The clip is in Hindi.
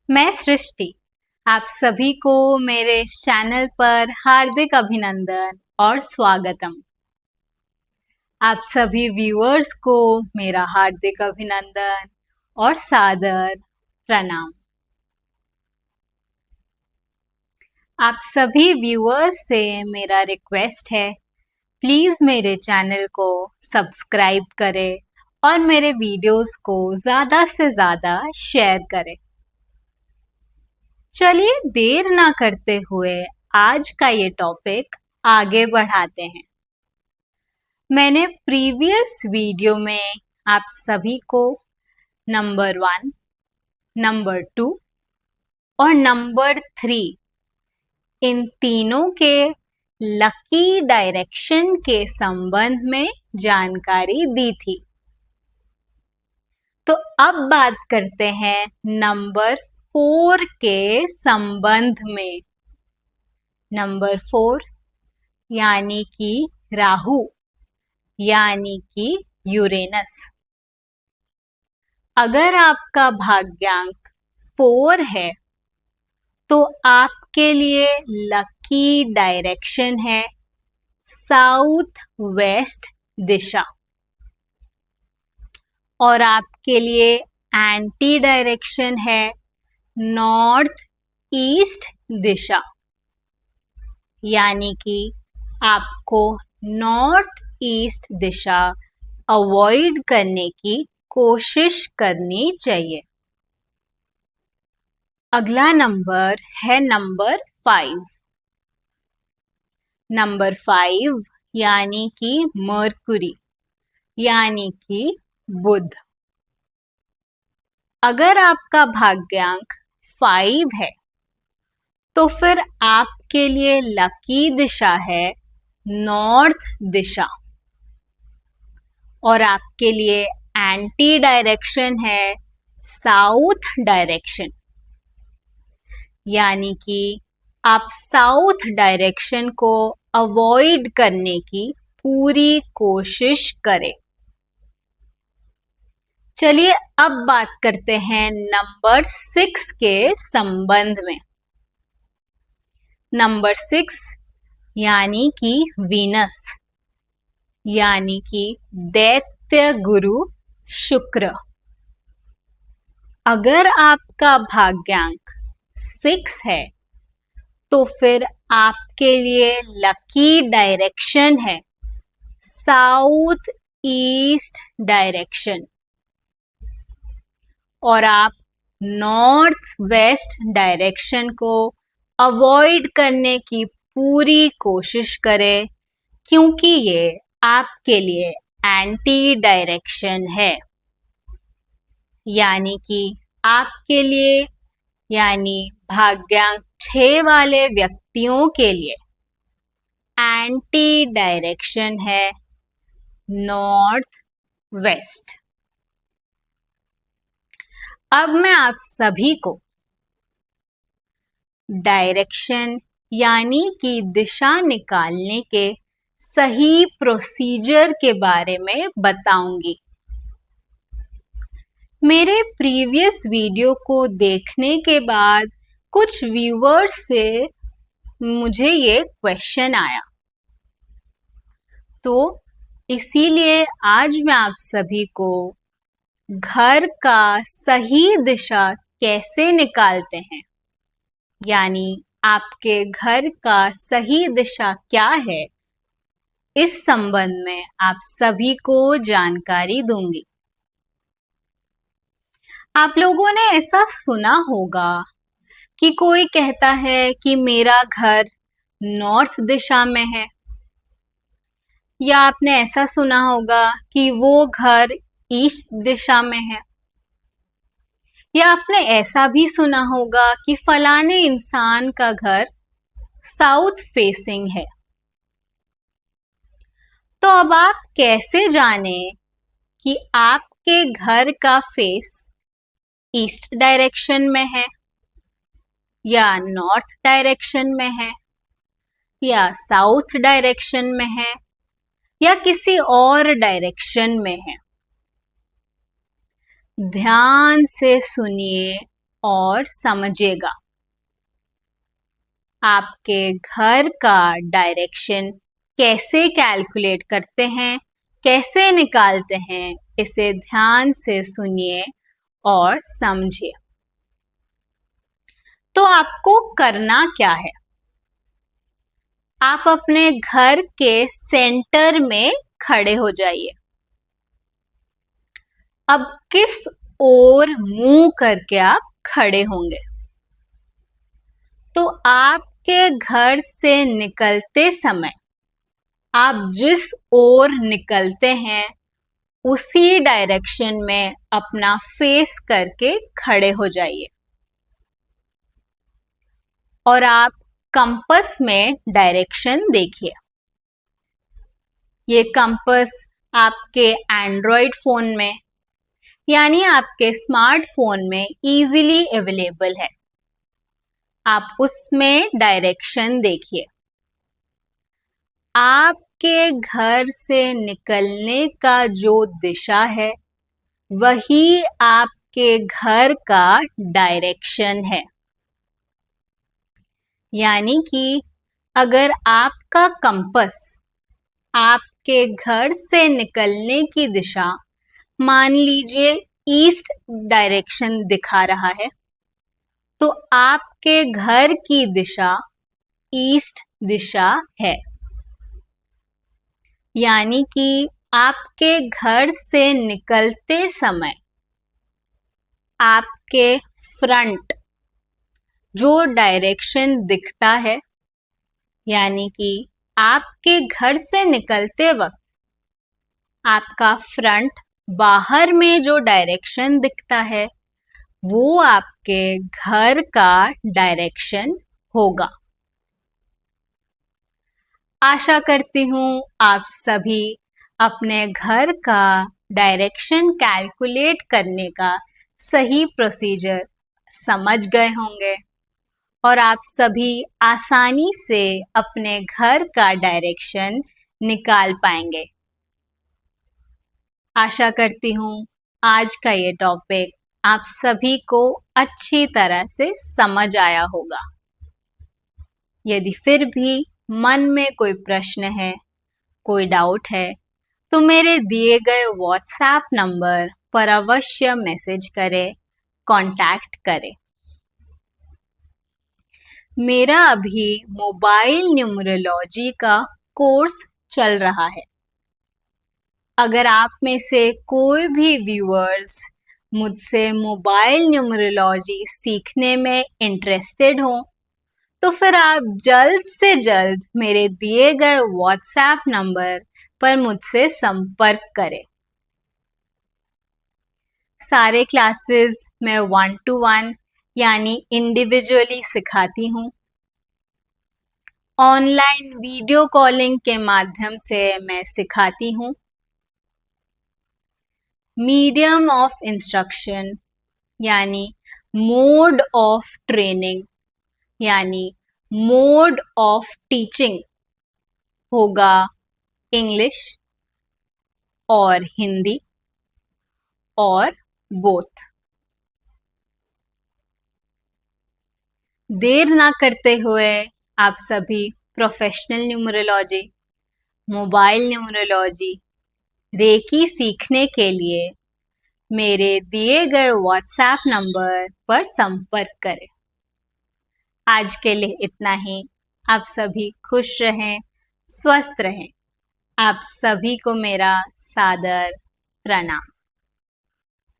मैं सृष्टि। आप सभी को मेरे इस चैनल पर हार्दिक अभिनंदन और स्वागतम। आप सभी व्यूअर्स को मेरा हार्दिक अभिनंदन और सादर प्रणाम। आप सभी व्यूअर्स से मेरा रिक्वेस्ट है, प्लीज मेरे चैनल को सब्सक्राइब करें और मेरे वीडियोस को ज़्यादा से ज़्यादा शेयर करें। चलिए देर ना करते हुए आज का ये टॉपिक आगे बढ़ाते हैं। मैंने प्रीवियस वीडियो में आप सभी को नंबर 1, नंबर 2 और नंबर 3 इन तीनों के लकी डायरेक्शन के संबंध में जानकारी दी थी। तो अब बात करते हैं नंबर 4 के संबंध में। नंबर 4 यानी कि राहु यानी कि यूरेनस। अगर आपका भाग्यांक 4 है तो आपके लिए लकी डायरेक्शन है साउथ वेस्ट दिशा और आपके लिए एंटी डायरेक्शन है नॉर्थ ईस्ट दिशा। यानी कि आपको नॉर्थ ईस्ट दिशा अवॉइड करने की कोशिश करनी चाहिए। अगला नंबर है नंबर 5। नंबर 5 यानी कि मरकुरी यानी कि बुध। अगर आपका भाग्यांक 5 है तो फिर आपके लिए लकी दिशा है नॉर्थ दिशा और आपके लिए एंटी डायरेक्शन है साउथ डायरेक्शन। यानी कि आप साउथ डायरेक्शन को अवॉइड करने की पूरी कोशिश करें। चलिए अब बात करते हैं नंबर 6 के संबंध में। नंबर 6 यानी कि वीनस यानी कि दैत्य गुरु शुक्र। अगर आपका भाग्यांक 6 है तो फिर आपके लिए लकी डायरेक्शन है साउथ ईस्ट डायरेक्शन और आप नॉर्थ वेस्ट डायरेक्शन को अवॉइड करने की पूरी कोशिश करें क्योंकि ये आपके लिए एंटी डायरेक्शन है। यानी कि आपके लिए यानी भाग्यांक 6 वाले व्यक्तियों के लिए एंटी डायरेक्शन है नॉर्थ वेस्ट। अब मैं आप सभी को डायरेक्शन यानी कि दिशा निकालने के सही प्रोसीजर के बारे में बताऊंगी। मेरे प्रीवियस वीडियो को देखने के बाद कुछ व्यूअर्स से मुझे ये क्वेश्चन आया, तो इसीलिए आज मैं आप सभी को घर का सही दिशा कैसे निकालते हैं यानी आपके घर का सही दिशा क्या है, इस संबंध में आप सभी को जानकारी दूंगी। आप लोगों ने ऐसा सुना होगा कि कोई कहता है कि मेरा घर नॉर्थ दिशा में है, या आपने ऐसा सुना होगा कि वो घर ईस्ट दिशा में है, या आपने ऐसा भी सुना होगा कि फलाने इंसान का घर साउथ फेसिंग है। तो अब आप कैसे जाने कि आपके घर का फेस ईस्ट डायरेक्शन में है या नॉर्थ डायरेक्शन में है या साउथ डायरेक्शन में है या किसी और डायरेक्शन में है? ध्यान से सुनिए और समझिएगा। आपके घर का डायरेक्शन कैसे कैलकुलेट करते हैं, कैसे निकालते हैं, इसे ध्यान से सुनिए और समझिए। तो आपको करना क्या है? आप अपने घर के सेंटर में खड़े हो जाइए। अब किस ओर मुंह करके आप खड़े होंगे? तो आपके घर से निकलते समय आप जिस ओर निकलते हैं उसी डायरेक्शन में अपना फेस करके खड़े हो जाइए और आप कंपास में डायरेक्शन देखिए। ये कंपास आपके एंड्रॉयड फोन में यानी आपके स्मार्टफोन में इजीली अवेलेबल है। आप उसमें डायरेक्शन देखिए। आपके घर से निकलने का जो दिशा है वही आपके घर का डायरेक्शन है। यानी कि अगर आपका कंपास आपके घर से निकलने की दिशा मान लीजिए ईस्ट डायरेक्शन दिखा रहा है, तो आपके घर की दिशा ईस्ट दिशा है। यानी कि आपके घर से निकलते समय आपके फ्रंट जो डायरेक्शन दिखता है, यानी कि आपके घर से निकलते वक्त आपका फ्रंट बाहर में जो डायरेक्शन दिखता है वो आपके घर का डायरेक्शन होगा। आशा करती हूँ आप सभी अपने घर का डायरेक्शन कैलकुलेट करने का सही प्रोसीजर समझ गए होंगे और आप सभी आसानी से अपने घर का डायरेक्शन निकाल पाएंगे। आशा करती हूँ आज का ये टॉपिक आप सभी को अच्छी तरह से समझ आया होगा। यदि फिर भी मन में कोई प्रश्न है, कोई डाउट है, तो मेरे दिए गए व्हाट्सएप नंबर पर अवश्य मैसेज करें, कांटेक्ट करें। मेरा अभी मोबाइल न्यूमरोलॉजी का कोर्स चल रहा है। अगर आप में से कोई भी व्यूअर्स मुझसे मोबाइल न्यूमरोलॉजी सीखने में इंटरेस्टेड हो, तो फिर आप जल्द से जल्द मेरे दिए गए व्हाट्सएप नंबर पर मुझसे संपर्क करें। सारे क्लासेस मैं 1-to-1 यानी इंडिविजुअली सिखाती हूँ। ऑनलाइन वीडियो कॉलिंग के माध्यम से मैं सिखाती हूँ। मीडियम ऑफ इंस्ट्रक्शन यानी मोड ऑफ ट्रेनिंग यानी मोड ऑफ टीचिंग होगा इंग्लिश और हिंदी और बोथ। देर ना करते हुए आप सभी professional numerology, mobile numerology, reiki सीखने के लिए मेरे दिए गए व्हाट्सएप नंबर पर संपर्क करें। आज के लिए इतना ही। आप सभी खुश रहें, स्वस्थ रहें। आप सभी को मेरा सादर प्रणाम।